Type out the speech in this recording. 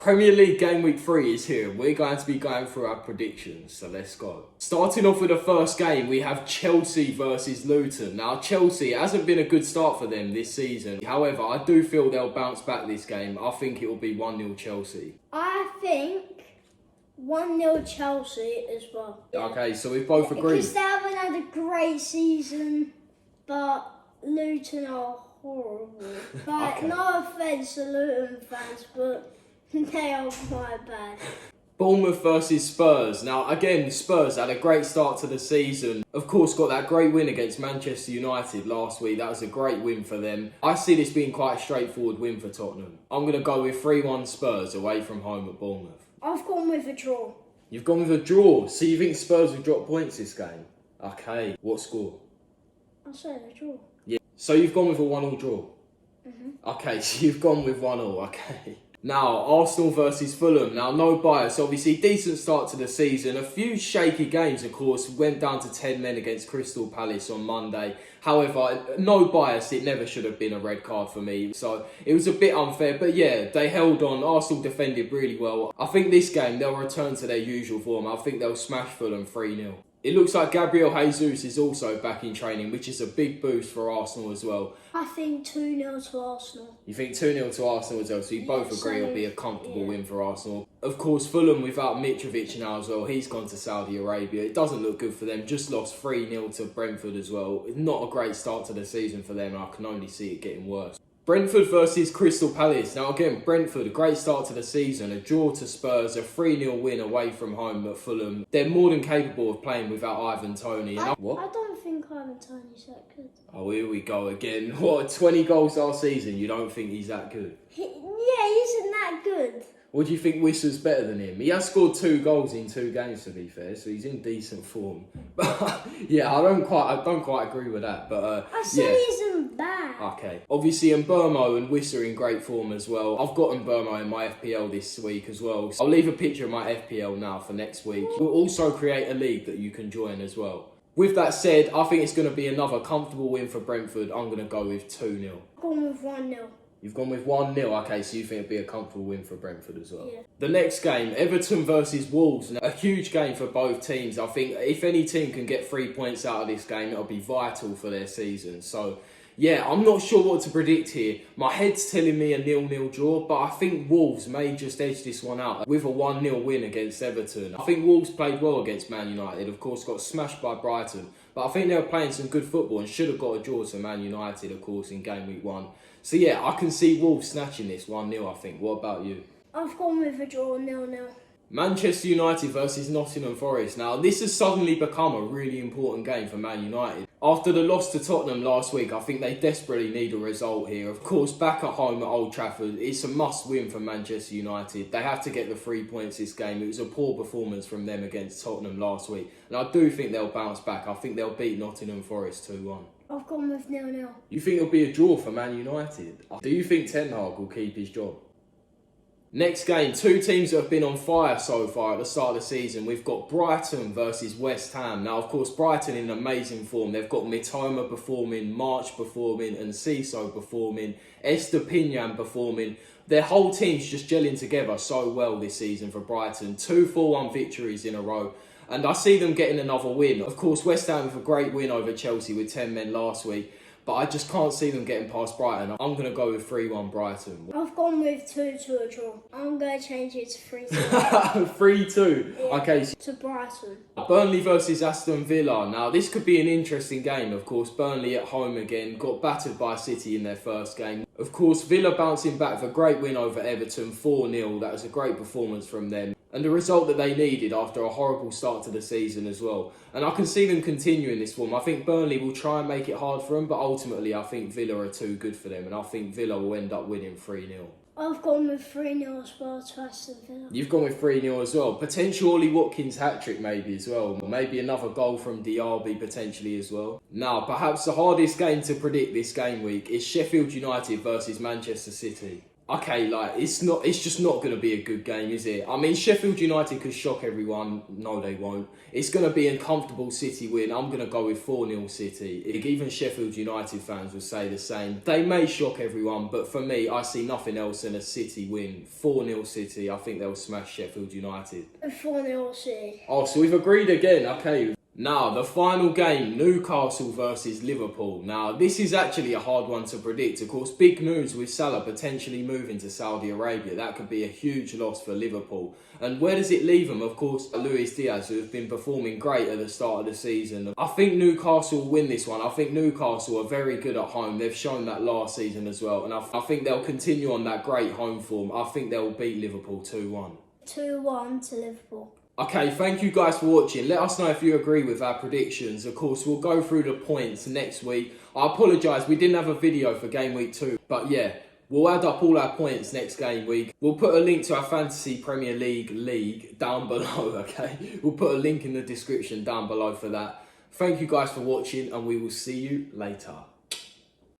Premier League Game Week 3 is here. We're going to be going through our predictions, so let's go. Starting off with the first game, we have Chelsea versus Luton. Now, Chelsea, it hasn't been a good start for them this season. However, I do feel they'll bounce back this game. I think it will be 1-0 Chelsea. I think 1-0 Chelsea as well. Okay, so we both agree. Because they haven't had a great season, but Luton are horrible. But Okay. no offence to Luton fans, but they are quite bad. Bournemouth versus Spurs. Now, again, Spurs had a great start to the season. Of course, got that great win against Manchester United last week. That was a great win for them. I see this being quite a straightforward win for Tottenham. I'm going to go with 3-1 Spurs away from home at Bournemouth. I've gone with a draw. You've gone with a draw. So you think Spurs will drop points this game? Okay. What score? I said a draw. Yeah. So you've gone with a 1-1 draw? Mm-hmm. Okay, so you've gone with 1-1. Okay. Now, Arsenal versus Fulham. Now, no bias. Obviously, decent start to the season. A few shaky games, of course. Went down to 10 men against Crystal Palace on Monday. However, no bias. It never should have been a red card for me. So, it was a bit unfair. But yeah, they held on. Arsenal defended really well. I think this game, they'll return to their usual form. I think they'll smash Fulham 3-0. It looks like Gabriel Jesus is also back in training, which is a big boost for Arsenal as well. I think 2-0 to Arsenal. You think 2-0 to Arsenal as well, so you both agree it'll be a comfortable yeah. win for Arsenal. Of course, Fulham without Mitrovic now as well. He's gone to Saudi Arabia. It doesn't look good for them. Just lost 3-0 to Brentford as well. Not a great start to the season for them. I can only see it getting worse. Brentford versus Crystal Palace. Now again, Brentford, a great start to the season. A draw to Spurs, a 3-0 win away from home at Fulham. They're more than capable of playing without Ivan Toney. What? I don't think Ivan Toney's that good. Oh, here we go again. What, 20 goals last season? You don't think he's that good? Yeah, he isn't that good. What do you think Wissa's better than him? He has scored 2 goals in 2 games, to be fair, so he's in decent form. But yeah, I don't quite agree with that. But I said yeah. he isn't bad. Okay. Obviously, Mbermo and Wissa are in great form as well. I've got Mbermo in my FPL this week as well. So I'll leave a picture of my FPL now for next week. We'll also create a league that you can join as well. With that said, I think it's going to be another comfortable win for Brentford. I'm going to go with 2-0. I've gone with 1-0. You've gone with 1-0, okay, so you think it'll be a comfortable win for Brentford as well. Yeah. The next game, Everton versus Wolves. Now, a huge game for both teams. I think if any team can get 3 points out of this game, it'll be vital for their season. So, yeah, I'm not sure what to predict here. My head's telling me a 0-0 draw, but I think Wolves may just edge this one out with a 1-0 win against Everton. I think Wolves played well against Man United, of course, got smashed by Brighton. But I think they were playing some good football and should have got a draw to Man United, of course, in Game Week 1. So yeah, I can see Wolves snatching this 1-0, I think. What about you? I've gone with a draw, 0-0. Manchester United versus Nottingham Forest. Now, this has suddenly become a really important game for Man United. After the loss to Tottenham last week, I think they desperately need a result here. Of course, back at home at Old Trafford, it's a must-win for Manchester United. They have to get the 3 points this game. It was a poor performance from them against Tottenham last week. And I do think they'll bounce back. I think they'll beat Nottingham Forest 2-1. I've gone with 0-0. You think it'll be a draw for Man United? Do you think Ten Hag will keep his job? Next game, 2 teams that have been on fire so far at the start of the season. We've got Brighton versus West Ham. Now, of course, Brighton in amazing form. They've got Mitoma performing, March performing, and Ciso performing, Estepinian performing. Their whole team's just gelling together so well this season for Brighton. 2 4-1 victories in a row. And I see them getting another win. Of course, West Ham with a great win over Chelsea with 10 men last week. But I just can't see them getting past Brighton. I'm going to go with 3-1 Brighton. I've gone with 2 to a draw. I'm going to change it to 3-2. 3-2. Yeah, Okay. to Brighton. Burnley versus Aston Villa. Now, this could be an interesting game, of course. Burnley at home again. Got battered by City in their first game. Of course, Villa bouncing back with a great win over Everton, 4-0. That was a great performance from them. And the result that they needed after a horrible start to the season as well. And I can see them continuing this form. I think Burnley will try and make it hard for them, but ultimately I think Villa are too good for them. And I think Villa will end up winning 3-0. I've gone with 3-0 as well to Aston Villa. You've gone with 3-0 as well. Potential Ollie Watkins hat-trick maybe as well. Maybe another goal from Diaby potentially as well. Now, perhaps the hardest game to predict this game week is Sheffield United versus Manchester City. Okay, like it's just not going to be a good game, is it? I mean, Sheffield United could shock everyone. No, they won't. It's going to be a comfortable City win. I'm going to go with 4-0 City. Even Sheffield United fans will say the same. They may shock everyone, but for me, I see nothing else than a City win. 4-0 City. I think they'll smash Sheffield United. 4-0 City. Oh, so we've agreed again. Okay. Now, the final game, Newcastle versus Liverpool. Now, this is actually a hard one to predict. Of course, big news with Salah potentially moving to Saudi Arabia. That could be a huge loss for Liverpool. And where does it leave them? Of course, Luis Diaz, who has been performing great at the start of the season. I think Newcastle will win this one. I think Newcastle are very good at home. They've shown that last season as well. And I think they'll continue on that great home form. I think they'll beat Liverpool 2-1. 2-1 to Liverpool. Okay, thank you guys for watching. Let us know if you agree with our predictions. Of course, we'll go through the points next week. I apologise, we didn't have a video for Game Week 2. But yeah, we'll add up all our points next Game Week. We'll put a link to our Fantasy Premier League down below, okay? We'll put a link in the description down below for that. Thank you guys for watching, and we will see you later.